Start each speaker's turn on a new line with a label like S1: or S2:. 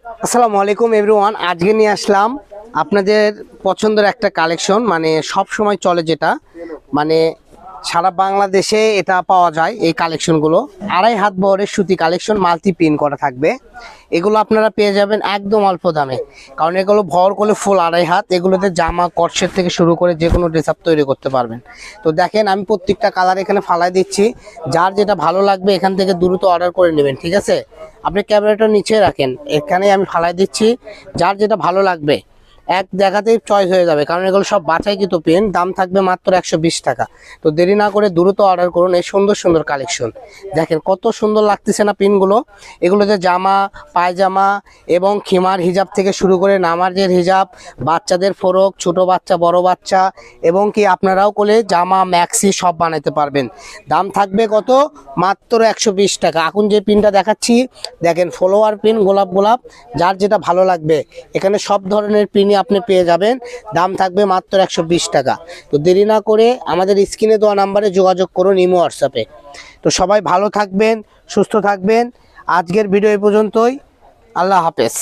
S1: আসসালামু আলাইকুম এভরিওয়ান। আজকে নিয়ে আসলাম আপনাদের পছন্দের একটা কালেকশন, মানে সব সময় চলে যেটা, মানে সারা বাংলাদেশে এটা পাওয়া যায়। এই কালেকশনগুলো 2.5 হাত বহরের সুতি কালেকশন, মাল্টি প্রিন্ট করা থাকবে। এগুলো আপনারা পেয়ে যাবেন একদম অল্প দামে, কারণ এগুলো ভর করলে ফুল 2.5 হাত। এগুলোতে জামা কটসেট থেকে শুরু করে যে কোনো ড্রেস আপ তৈরি করতে পারবেন। তো দেখেন, আমি প্রত্যেকটা কালার এখানে ফালাই দিচ্ছি। যার যেটা ভালো লাগবে এখান থেকে দ্রুত অর্ডার করে নেবেন, ঠিক আছে? আপনি ক্যামেরাটা নিচে রাখেন, এখানে আমি ফালাই দিচ্ছি। যার যেটা ভালো লাগবে এক দেখাতেই চয়েস হয়ে যাবে, কারণ এগুলো সব বাছাইকৃত পেন। দাম থাকবে মাত্র 120 টাকা। তো দেরি না করে দ্রুত অর্ডার করুন এই সুন্দর সুন্দর কালেকশন। দেখেন কত সুন্দর লাগতেছে না পিনগুলো। এগুলোতে জামা, পায়জামা এবং খিমার হিজাব থেকে শুরু করে নামাজের হিজাব, বাচ্চাদের ফরক, ছোট বাচ্চা, বড় বাচ্চা, এবং কি আপনারাও কোলে জামা, ম্যাক্সি সব বানাতে পারবেন। দাম থাকবে কত? মাত্র 120 টাকা। এখন যে পিনটা দেখাচ্ছি দেখেন, ফলোয়ার পিন, গোলাপ গোলাপ। যার যেটা ভালো লাগবে এখানে সব ধরনের পিনই আপনি পেয়ে যাবেন। দাম থাকবে মাত্র 120 টাকা। তো দেরি না করে আমাদের স্ক্রিনে দেওয়া নাম্বারে যোগাযোগ করুন ইমো হোয়াটসঅ্যাপে। তো সবাই ভালো থাকবেন, সুস্থ থাকবেন। আজকের ভিডিও এই পর্যন্তই। আল্লাহ হাফেজ।